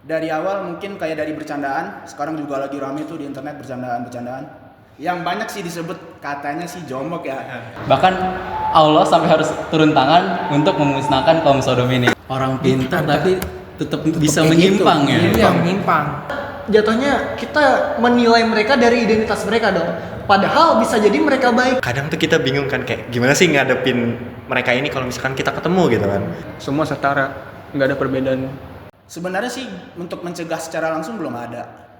Dari awal mungkin kayak dari bercandaan, sekarang juga lagi rame tuh di internet bercandaan-bercandaan. Yang banyak sih disebut katanya sih jomok ya. Bahkan Allah sampai harus turun tangan untuk memusnahkan kaum Sodom ini. Orang pintar tapi tetap bisa kayak menyimpang gitu. ya. Iya, menyimpang. Jatuhnya kita menilai mereka dari identitas mereka dong. Padahal bisa jadi mereka baik. Kadang tuh kita bingung kan kayak gimana sih ngadepin mereka ini kalau misalkan kita ketemu gitu kan. Semua setara, nggak ada perbedaan. Sebenarnya sih untuk mencegah secara langsung belum ada.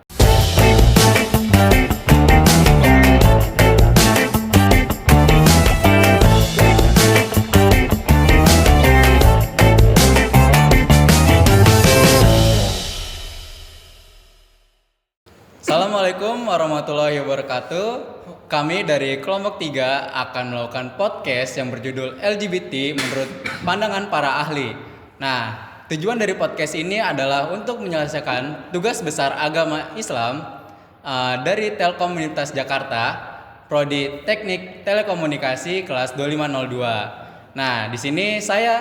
Assalamualaikum warahmatullahi wabarakatuh. Kami dari kelompok 3 akan melakukan podcast yang berjudul LGBT menurut pandangan para ahli. Nah, tujuan dari podcast ini adalah untuk menyelesaikan tugas besar agama Islam dari Telkom Universitas Jakarta, Prodi Teknik Telekomunikasi kelas 2502. Nah, di sini saya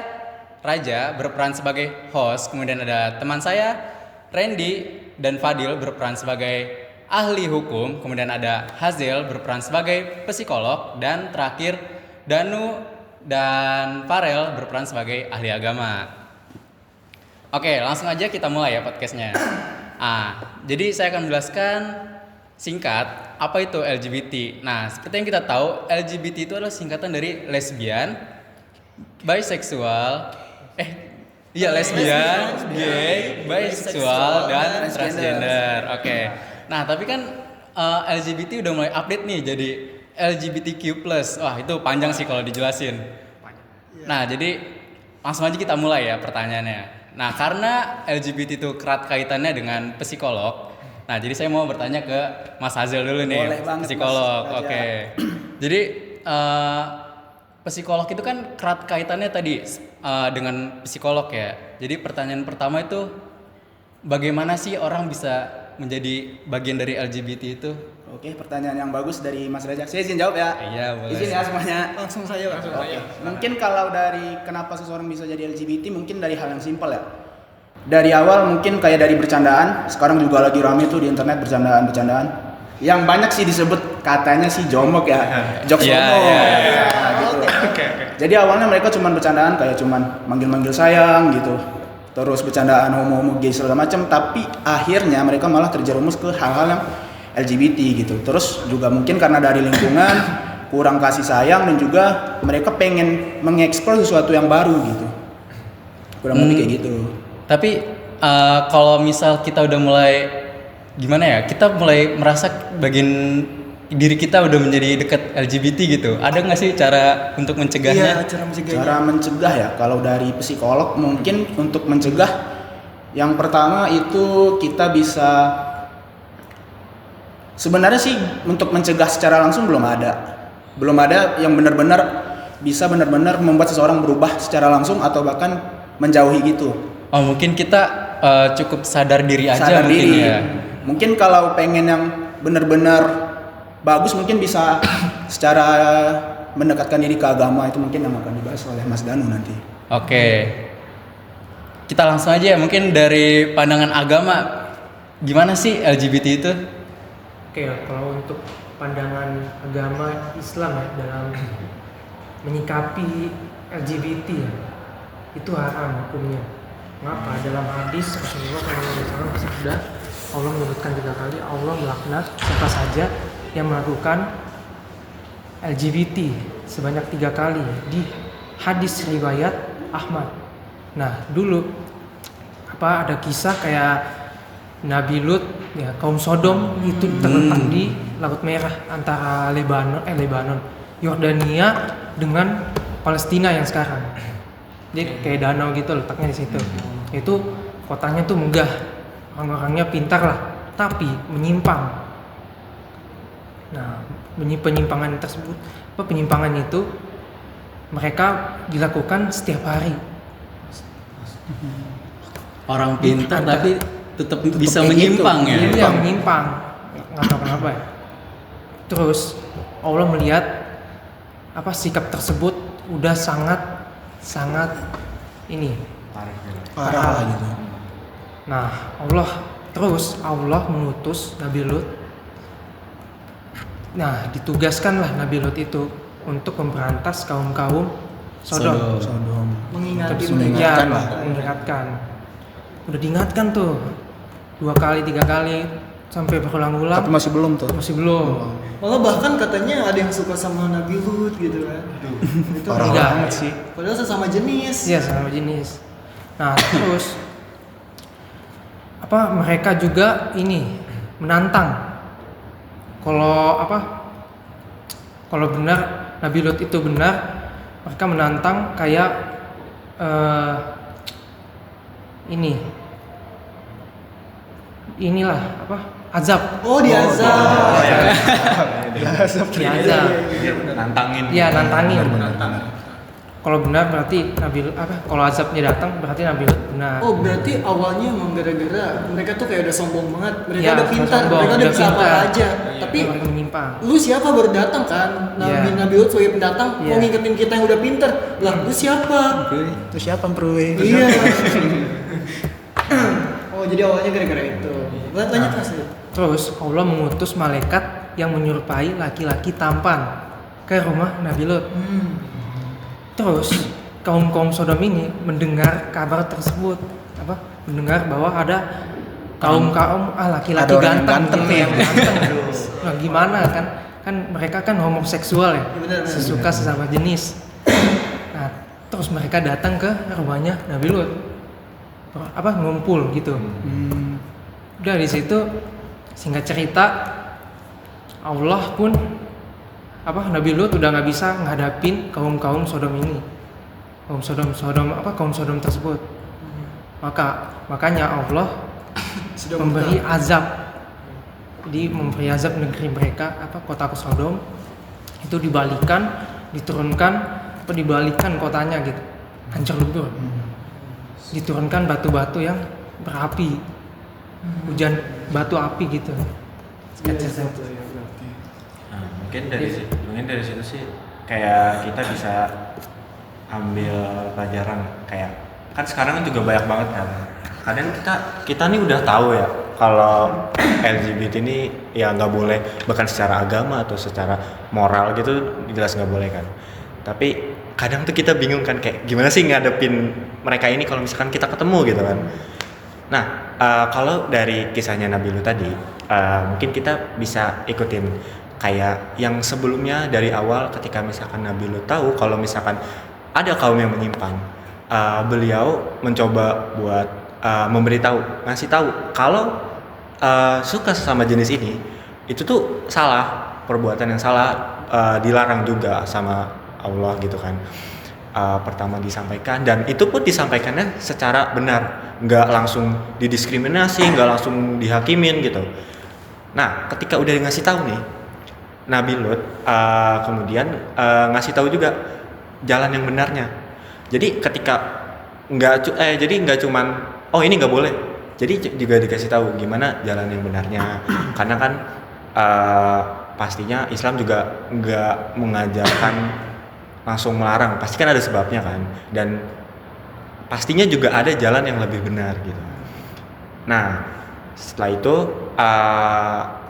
Raja berperan sebagai host, kemudian ada teman saya Randy dan Fadil berperan sebagai ahli hukum, kemudian ada Hazel berperan sebagai psikolog, dan terakhir Danu dan Farel berperan sebagai ahli agama. Oke, langsung aja kita mulai ya podcastnya. Jadi saya akan menjelaskan singkat apa itu LGBT. Nah, seperti yang kita tahu, LGBT itu adalah singkatan dari lesbian, bisexual, lesbian, gay, bisexual, dan transgender. Oke. Nah, tapi kan LGBT udah mulai update nih jadi LGBTQ+. Wah, itu panjang sih kalau dijelasin. Nah, jadi langsung aja kita mulai ya pertanyaannya. Nah, karena LGBT itu erat kaitannya dengan psikolog. Nah, jadi saya mau bertanya ke Mas Hazel dulu nih. Boleh banget, psikolog. Mas. Oke. Jadi psikolog itu kan erat kaitannya tadi dengan psikolog ya. Jadi pertanyaan pertama itu bagaimana sih orang bisa menjadi bagian dari LGBT itu? Oke, pertanyaan yang bagus dari Mas Reza. Saya izin jawab ya. Iya, boleh. Izin ya semuanya. Langsung saja. Mungkin kalau dari kenapa seseorang bisa jadi LGBT mungkin dari hal yang simpel ya. Dari awal mungkin kayak dari bercandaan, sekarang juga lagi rame tuh di internet bercandaan-bercandaan. Yang banyak sih disebut katanya sih jomok ya. Jokes homo. Nah, gitu. Jadi awalnya mereka cuma bercandaan kayak cuman manggil-manggil sayang gitu. Terus bercandaan homo-homo gay segala macam, tapi akhirnya mereka malah terjerumus ke hal-hal yang LGBT gitu. Terus juga mungkin karena dari lingkungan kurang kasih sayang dan juga mereka pengen mengeksplor sesuatu yang baru gitu. Kurang lebih kayak gitu. Tapi kalau misal kita udah mulai gimana ya? Kita mulai merasa bagian diri kita udah menjadi dekat LGBT gitu. Ada nggak sih cara untuk mencegahnya? Iya, cara mencegahnya. Cara mencegah ya, kalau dari psikolog mungkin untuk mencegah yang pertama itu kita bisa sebenarnya sih untuk mencegah secara langsung belum ada yang benar-benar bisa benar-benar membuat seseorang berubah secara langsung atau bahkan menjauhi gitu. Oh, mungkin kita cukup sadar diri aja Sadar mungkin diri. ya. Mungkin kalau pengen yang benar-benar bagus mungkin bisa secara mendekatkan diri ke agama, itu mungkin yang akan dibahas oleh Mas Danu nanti. Oke. Kita langsung aja ya, mungkin dari pandangan agama gimana sih LGBT itu? Oke, kalau untuk pandangan agama Islam ya dalam menyikapi LGBT ya, itu haram hukumnya. Mengapa? Dalam hadis Rasulullah SAW bersabda, Allah menyebutkan 3 kali Allah melaknat siapa saja yang melakukan LGBT sebanyak 3 kali di hadis riwayat Ahmad. Nah, dulu ada kisah kayak Nabi Lut ya, kaum Sodom itu terletak di Laut Merah antara Lebanon, Yordania dengan Palestina yang sekarang. Jadi kayak danau gitu letaknya di situ. Itu kotanya tuh megah, orang-orangnya pintar lah, tapi menyimpang. Nah, penyimpangan itu mereka dilakukan setiap hari. Orang pintar tapi tetap bisa menyimpang ya. Iya, menyimpang. Nggak tahu kenapa ya. Terus Allah melihat sikap tersebut udah sangat ini Parah gitu. Nah, Allah mengutus Nabi Lut. Nah, ditugaskanlah Nabi Lut itu untuk memberantas kaum-kaum Sodom. Mengingatkan lah. Mengingatkan. Udah diingatkan tuh 2 kali 3 kali sampai berulang-ulang. Tapi masih belum tuh. Masih belum. Malah bahkan katanya ada yang suka sama Nabi Lut gitu kan. Itu Parah Enggak. banget sih. padahal sesama jenis. Iya, sama jenis. Nah, terus mereka juga ini menantang. Kalau benar Nabi Lut itu benar, mereka menantang kayak azab. Oh, diazab. Diazab. Nantangin. Iya, nantangin. Kalau benar berarti kalau azabnya datang berarti Nabi Lut benar. Oh, berarti awalnya emang gara-gara mereka tuh kayak udah sombong banget. Mereka Iya, udah pintar, sombong, mereka udah udah bisa apa pintar. aja. Tapi Mereka menyimpang. lu siapa baru datang kan? Iya. Nabi Lut sebagai pendatang mau Iya. ngingetin kita yang udah pintar. Lah, lu siapa? Itu siapa, Bro? Iya. Oh, jadi awalnya gara-gara itu. Lanjut Mas. Terus Allah mengutus malaikat yang menyerupai laki-laki tampan ke rumah Nabi Lut. Terus kaum Sodom ini mendengar kabar tersebut, mendengar bahwa ada kaum laki-laki Ada orang yang ganteng ganteng gitu, nih. yang ganteng. Nah, gimana kan mereka kan homoseksual ya, Benar. sesuka sesama jenis. Nah, terus mereka datang ke rumahnya Nabi Lut, ngumpul gitu. Udah di situ, singkat cerita, Allah pun Nabi Lut udah nggak bisa ngadapin kaum Sodom ini, kaum Sodom tersebut. Makanya Allah memberi azab, jadi memberi azab negeri mereka, kota Sodom itu dibalikan kotanya gitu, hancur lebur, diturunkan batu-batu yang berapi, hujan batu api gitu. Nah, mungkin dari situ sih kayak kita bisa ambil pelajaran, kayak kan sekarang juga banyak banget kan. Kadang kita nih udah tahu ya kalau LGBT ini ya nggak boleh, bahkan secara agama atau secara moral gitu jelas nggak boleh kan. Tapi kadang tuh kita bingung kan, kayak gimana sih ngadepin mereka ini kalau misalkan kita ketemu gitu kan. Nah, kalau dari kisahnya Nabi Lut tadi, mungkin kita bisa ikutin kayak yang sebelumnya dari awal, ketika misalkan Nabi Lut tahu kalau misalkan ada kaum yang menyimpang, beliau mencoba buat ngasih tahu kalau suka sesama jenis ini itu tuh salah, perbuatan yang salah, dilarang juga sama Allah gitu kan. Pertama disampaikan, dan itu pun disampaikannya secara benar, nggak langsung didiskriminasi, nggak langsung dihakimin gitu. Nah, ketika udah ngasih tahu nih, Nabi Lut kemudian ngasih tahu juga jalan yang benarnya. Jadi ketika nggak cuman ini nggak boleh, jadi juga dikasih tahu gimana jalan yang benarnya. Karena kan pastinya Islam juga nggak mengajarkan langsung melarang, pasti kan ada sebabnya kan, dan pastinya juga ada jalan yang lebih benar gitu. Nah, setelah itu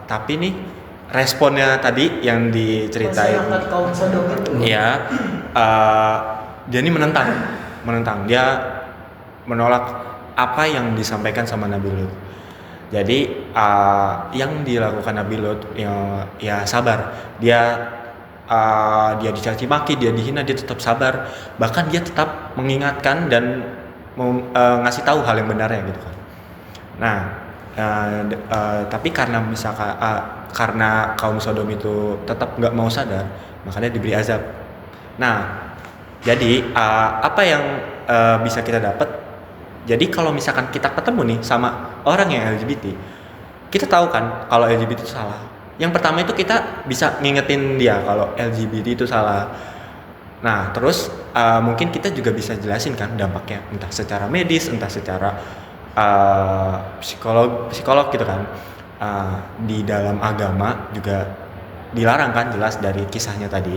tapi nih responnya tadi yang diceritain, Masyarakat kaum Sodom itu. ya dia ini menentang, dia menolak apa yang disampaikan sama Nabi Lut. Jadi yang dilakukan Nabi Lut ya sabar, dia dicaci maki, dia dihina, dia tetap sabar, bahkan dia tetap mengingatkan dan ngasih tahu hal yang benarnya gitu kan. Nah, tapi karena misalkan karena kaum Sodom itu tetap nggak mau sadar, makanya diberi azab. Nah, jadi apa yang bisa kita dapat? Jadi kalau misalkan kita ketemu nih sama orang yang LGBT, kita tahu kan kalau LGBT itu salah. Yang pertama itu kita bisa ngingetin dia kalau LGBT itu salah. Nah, terus mungkin kita juga bisa jelasin kan dampaknya, entah secara medis, entah secara psikolog gitu kan. Di dalam agama juga dilarang kan, jelas dari kisahnya tadi.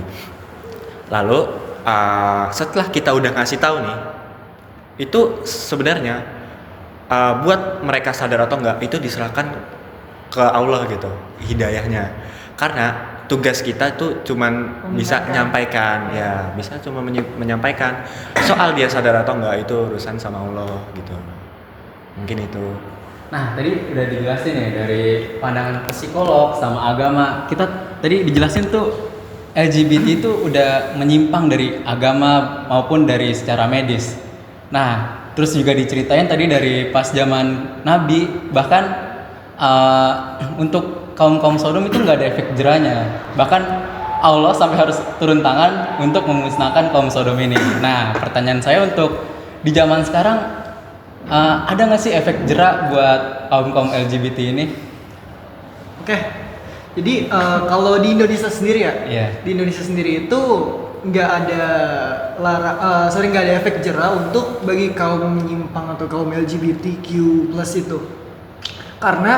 Lalu setelah kita udah ngasih tahu nih, itu sebenarnya buat mereka sadar atau enggak itu diserahkan ke Allah gitu hidayahnya, karena tugas kita tuh cuman bisa menyampaikan ya, bisa cuma menyampaikan, soal dia sadar atau enggak itu urusan sama Allah gitu, mungkin itu. Nah, tadi udah dijelasin ya dari pandangan psikolog sama agama. Kita tadi dijelasin tuh LGBT itu udah menyimpang dari agama maupun dari secara medis. Nah, terus juga diceritain tadi dari pas zaman Nabi, bahkan untuk kaum Sodom itu nggak ada efek jerahnya. Bahkan Allah sampai harus turun tangan untuk memusnahkan kaum Sodom ini. Nah, pertanyaan saya untuk di zaman sekarang, ada nggak sih efek jerah buat kaum LGBT ini? Oke. Jadi kalau di Indonesia sendiri ya, Iya. di Indonesia sendiri itu nggak ada nggak ada efek jerah untuk bagi kaum menyimpang atau kaum LGBTQ+ itu. Karena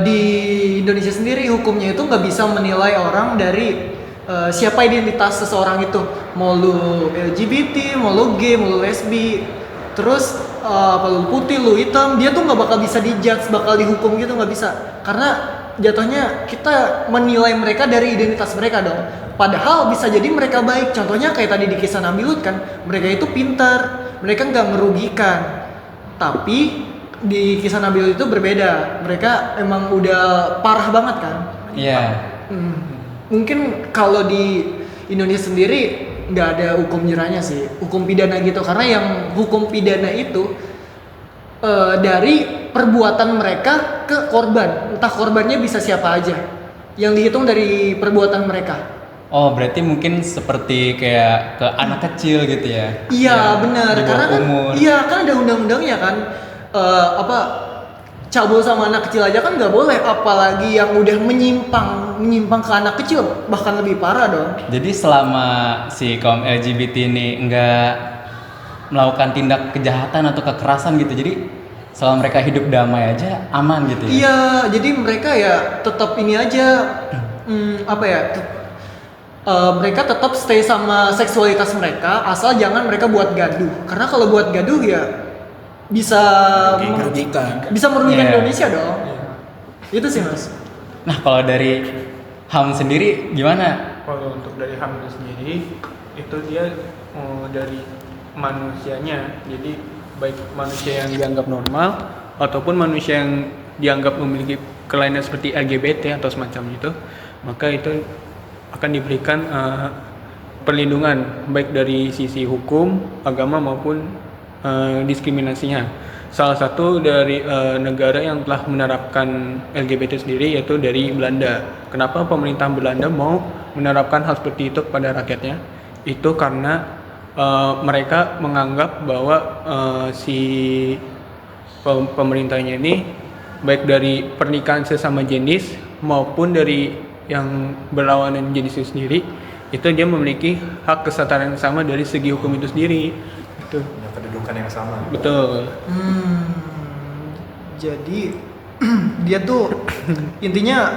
di Indonesia sendiri hukumnya itu nggak bisa menilai orang dari siapa identitas seseorang itu, mau lu LGBT, mau lu gay, mau lu lesbi, terus apa lu putih, lu hitam, dia tuh nggak bakal bisa dijudge, bakal dihukum gitu, nggak bisa. Karena jatuhnya kita menilai mereka dari identitas mereka dong. Padahal bisa jadi mereka baik. Contohnya kayak tadi di kisah Nabi Lut kan, mereka itu pintar, mereka nggak merugikan. Tapi di kisah Nabi Lut itu berbeda. Mereka emang udah parah banget kan. Iya. Mungkin kalau di Indonesia sendiri nggak ada hukum jerahnya sih, hukum pidana gitu. Karena yang hukum pidana itu dari perbuatan mereka ke korban, entah korbannya bisa siapa aja, yang dihitung dari perbuatan mereka. Oh, berarti mungkin seperti kayak ke anak kecil gitu ya? Iya, Yang benar. di bawah Karena kan, umur. iya kan ada undang-undangnya kan, cabul sama anak kecil aja kan nggak boleh, apalagi yang udah menyimpang ke anak kecil, bahkan lebih parah dong. Jadi selama si kaum LGBT ini enggak melakukan tindak kejahatan atau kekerasan gitu, jadi selama mereka hidup damai aja aman gitu ya? Iya, jadi mereka ya tetap ini aja, mereka tetap stay sama seksualitas mereka, asal jangan mereka buat gaduh. Karena kalau buat gaduh ya bisa Merugikan. merugikan Iya. Indonesia dong. Itu sih mas. Nah, kalau dari HAM sendiri gimana? Kalau untuk dari HAM itu sendiri, itu dia dari manusianya. Jadi baik manusia yang dianggap normal ataupun manusia yang dianggap memiliki kelainan seperti LGBT atau semacam itu, maka itu akan diberikan perlindungan baik dari sisi hukum, agama maupun diskriminasinya. Salah satu dari negara yang telah menerapkan LGBT sendiri yaitu dari Belanda. Kenapa pemerintah Belanda mau menerapkan hal seperti itu kepada rakyatnya? Itu karena mereka menganggap bahwa si pemerintahnya ini baik dari pernikahan sesama jenis maupun dari yang berlawanan jenis itu sendiri, itu dia memiliki hak kesetaraan yang sama dari segi hukum itu sendiri. Itu Punya kedudukan yang sama. betul. Jadi dia tuh intinya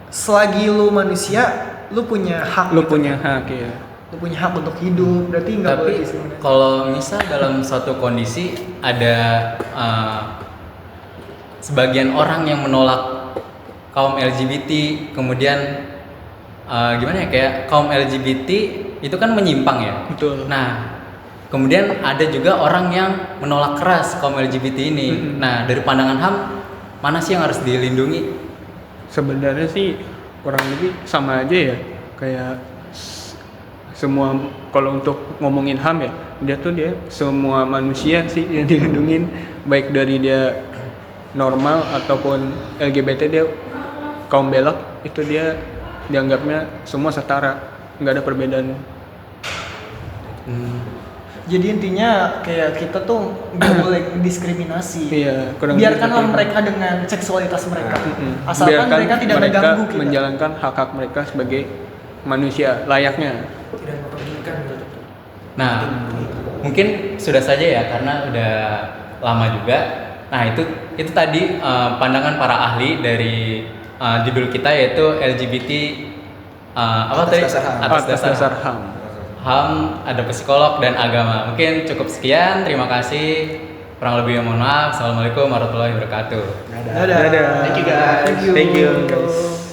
selagi lu manusia, lu punya hak. Lo gitu. punya hak ya. Lu punya hak untuk hidup, berarti nggak boleh Tapi diskriminasi. kalau misal dalam suatu kondisi ada sebagian orang yang menolak kaum LGBT, kemudian gimana ya, kayak kaum LGBT itu kan menyimpang ya. Betul. Nah, kemudian ada juga orang yang menolak keras kaum LGBT ini. Nah, dari pandangan HAM, mana sih yang harus dilindungi? Sebenarnya sih kurang lebih sama aja ya, kayak semua. Kalau untuk ngomongin HAM ya, dia semua manusia sih yang dilindungin, baik dari dia normal ataupun LGBT, dia kaum belok, itu dia dianggapnya semua setara, nggak ada perbedaan. Jadi intinya kayak kita tuh nggak boleh diskriminasi. Iya, kurang Biarkanlah lebih mereka dengan seksualitas mereka, asalkan Biarkan mereka tidak mengganggu kita. menjalankan hak-hak mereka sebagai manusia layaknya. Tidak merugikan gitu. Nah, mungkin sudah saja ya karena udah lama juga. Nah, itu tadi pandangan para ahli dari judul kita yaitu LGBT apa Atas tadi? dasar HAM. Atas Atas dasar dasar HAM. HAM, ada psikolog dan agama. Mungkin cukup sekian. Terima kasih. Kurang lebih mohon maaf. Assalamualaikum warahmatullahi wabarakatuh. Dadah. Dadah. Thank you, guys. Thank you. Thank you guys.